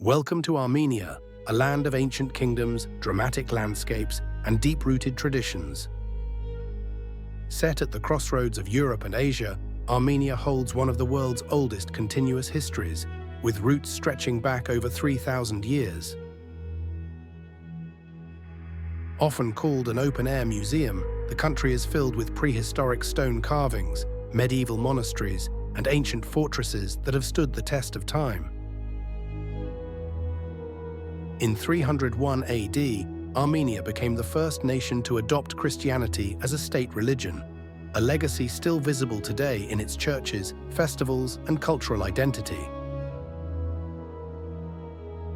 Welcome to Armenia, a land of ancient kingdoms, dramatic landscapes, and deep-rooted traditions. Set at the crossroads of Europe and Asia, Armenia holds one of the world's oldest continuous histories, with roots stretching back over 3,000 years. Often called an open-air museum, the country is filled with prehistoric stone carvings, medieval monasteries, and ancient fortresses that have stood the test of time. In 301 AD, Armenia became the first nation to adopt Christianity as a state religion, a legacy still visible today in its churches, festivals, and cultural identity.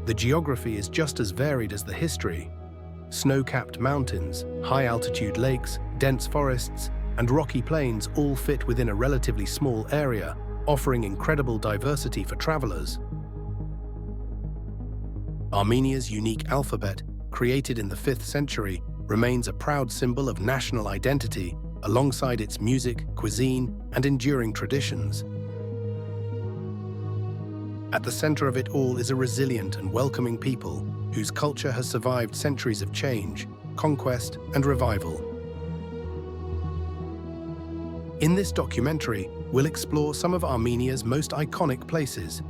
The geography is just as varied as the history. Snow-capped mountains, high-altitude lakes, dense forests, and rocky plains all fit within a relatively small area, offering incredible diversity for travelers. Armenia's unique alphabet, created in the 5th century, remains a proud symbol of national identity alongside its music, cuisine, and enduring traditions. At the center of it all is a resilient and welcoming people whose culture has survived centuries of change, conquest, and revival. In this documentary, we'll explore some of Armenia's most iconic places,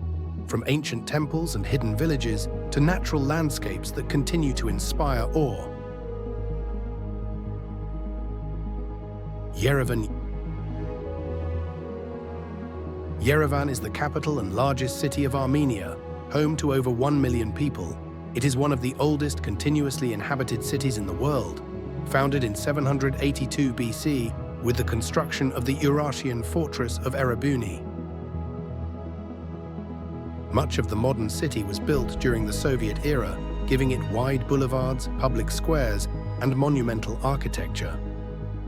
from ancient temples and hidden villages to natural landscapes that continue to inspire awe. Yerevan. Yerevan is the capital and largest city of Armenia, home to over 1 million people. It is one of the oldest continuously inhabited cities in the world, founded in 782 BC with the construction of the Urartian fortress of Erebuni. Much of the modern city was built during the Soviet era, giving it wide boulevards, public squares, and monumental architecture.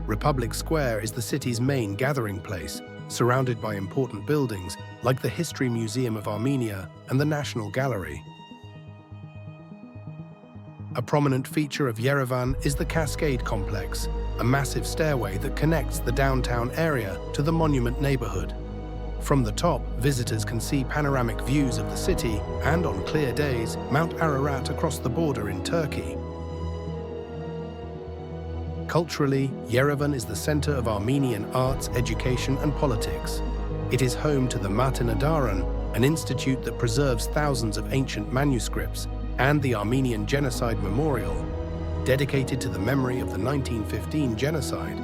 Republic Square is the city's main gathering place, surrounded by important buildings like the History Museum of Armenia and the National Gallery. A prominent feature of Yerevan is the Cascade Complex, a massive stairway that connects the downtown area to the monument neighborhood. From the top, visitors can see panoramic views of the city and, on clear days, Mount Ararat across the border in Turkey. Culturally, Yerevan is the center of Armenian arts, education, and politics. It is home to the Matenadaran, an institute that preserves thousands of ancient manuscripts, and the Armenian Genocide Memorial, dedicated to the memory of the 1915 genocide.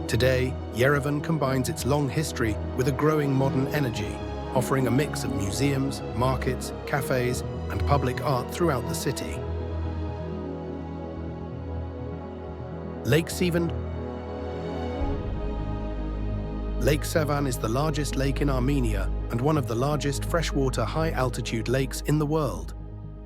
Today, Yerevan combines its long history with a growing modern energy, offering a mix of museums, markets, cafes, and public art throughout the city. Lake Sevan. Lake Sevan is the largest lake in Armenia and one of the largest freshwater high-altitude lakes in the world.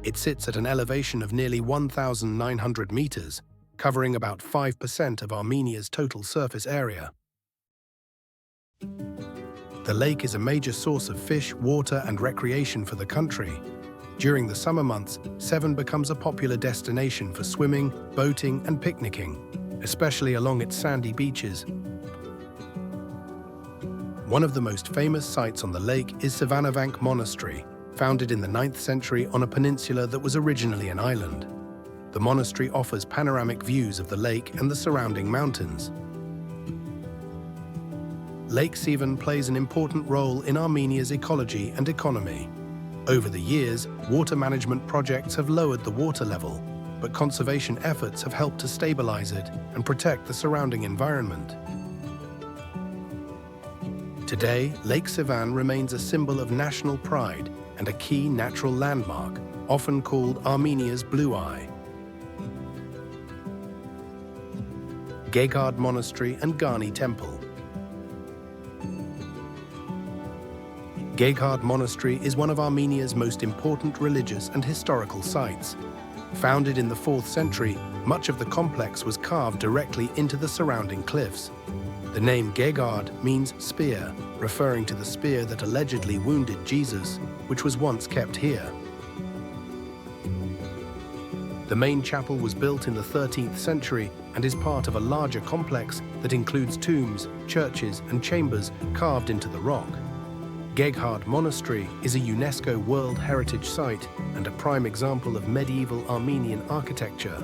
It sits at an elevation of nearly 1,900 meters, covering about 5% of Armenia's total surface area. The lake is a major source of fish, water, and recreation for the country. During the summer months, Sevan becomes a popular destination for swimming, boating, and picnicking, especially along its sandy beaches. One of the most famous sites on the lake is Sevan Monastery, founded in the 9th century on a peninsula that was originally an island. The monastery offers panoramic views of the lake and the surrounding mountains. Lake Sevan plays an important role in Armenia's ecology and economy. Over the years, water management projects have lowered the water level, but conservation efforts have helped to stabilize it and protect the surrounding environment. Today, Lake Sevan remains a symbol of national pride and a key natural landmark, often called Armenia's Blue Eye. Geghard Monastery and Garni Temple. Geghard Monastery is one of Armenia's most important religious and historical sites. Founded in the 4th century, much of the complex was carved directly into the surrounding cliffs. The name Geghard means spear, referring to the spear that allegedly wounded Jesus, which was once kept here. The main chapel was built in the 13th century and is part of a larger complex that includes tombs, churches, and chambers carved into the rock. Geghard Monastery is a UNESCO World Heritage Site and a prime example of medieval Armenian architecture.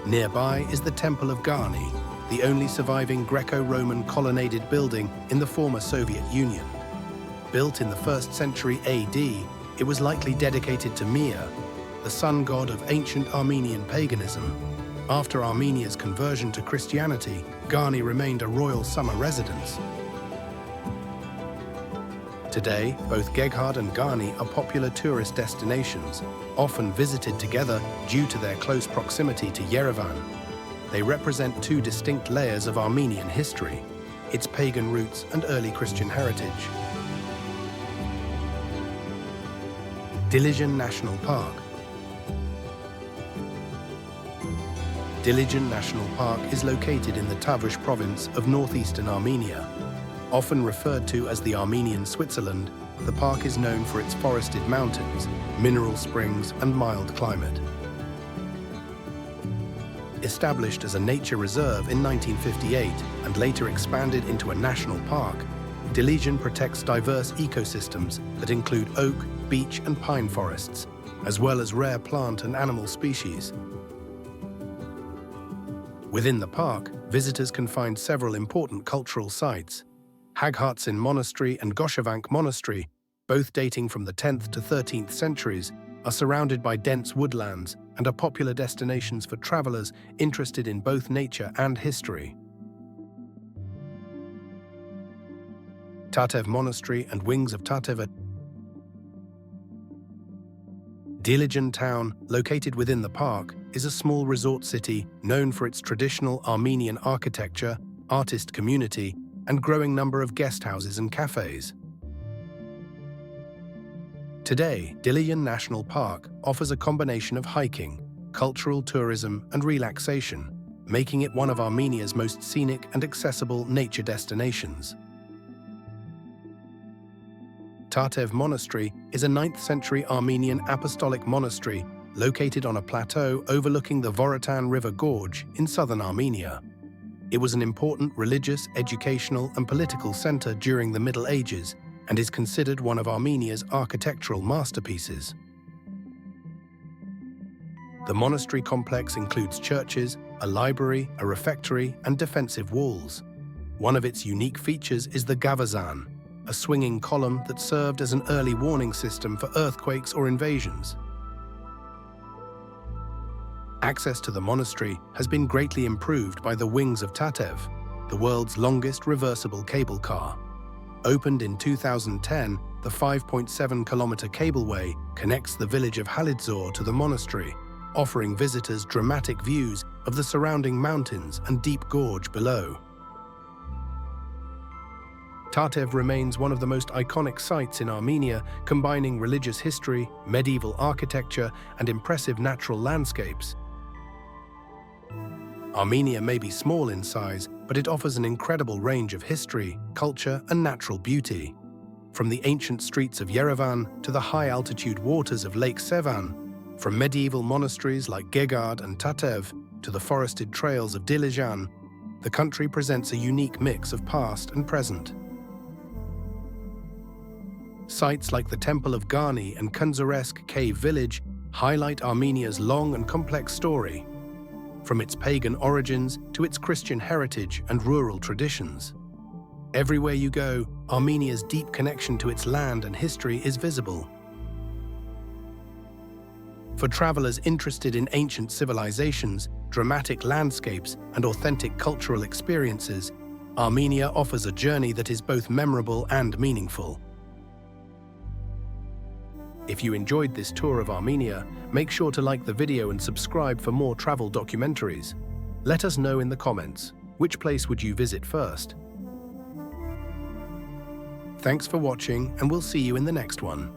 Nearby is the Temple of Garni, the only surviving Greco-Roman colonnaded building in the former Soviet Union. Built in the 1st century AD, it was likely dedicated to Mir, the sun god of ancient Armenian paganism. After Armenia's conversion to Christianity, Garni remained a royal summer residence. Today, both Geghard and Garni are popular tourist destinations, often visited together due to their close proximity to Yerevan. They represent two distinct layers of Armenian history, its pagan roots and early Christian heritage. Dilijan National Park. Dilijan National Park is located in the Tavush province of northeastern Armenia. Often referred to as the Armenian Switzerland, the park is known for its forested mountains, mineral springs, and mild climate. Established as a nature reserve in 1958 and later expanded into a national park, Dilijan protects diverse ecosystems that include oak, beech, and pine forests, as well as rare plant and animal species. Within the park, visitors can find several important cultural sites. Tatev Monastery and Goshevank Monastery, both dating from the 10th to 13th centuries, are surrounded by dense woodlands and are popular destinations for travelers interested in both nature and history. Tatev Monastery and Wings of Tatev. Dilijan town, located within the park, is a small resort city known for its traditional Armenian architecture, artist community, and growing number of guest houses and cafes. Today, Dilijan National Park offers a combination of hiking, cultural tourism, and relaxation, making it one of Armenia's most scenic and accessible nature destinations. Tatev Monastery is a 9th century Armenian apostolic monastery located on a plateau overlooking the Vorotan River Gorge in southern Armenia. It was an important religious, educational, and political center during the Middle Ages and is considered one of Armenia's architectural masterpieces. The monastery complex includes churches, a library, a refectory, and defensive walls. One of its unique features is the gavazan, a swinging column that served as an early warning system for earthquakes or invasions. Access to the monastery has been greatly improved by the Wings of Tatev, the world's longest reversible cable car. Opened in 2010, the 5.7-kilometer cableway connects the village of Halidzor to the monastery, offering visitors dramatic views of the surrounding mountains and deep gorge below. Tatev remains one of the most iconic sites in Armenia, combining religious history, medieval architecture, and impressive natural landscapes. Armenia may be small in size, but it offers an incredible range of history, culture, and natural beauty. From the ancient streets of Yerevan to the high-altitude waters of Lake Sevan, from medieval monasteries like Geghard and Tatev to the forested trails of Dilijan, the country presents a unique mix of past and present. Sites like the Temple of Garni and Kunzuresk Cave Village highlight Armenia's long and complex story, from its pagan origins to its Christian heritage and rural traditions. Everywhere you go, Armenia's deep connection to its land and history is visible. For travelers interested in ancient civilizations, dramatic landscapes, and authentic cultural experiences, Armenia offers a journey that is both memorable and meaningful. If you enjoyed this tour of Armenia, make sure to like the video and subscribe for more travel documentaries. Let us know in the comments, which place would you visit first? Thanks for watching, and we'll see you in the next one.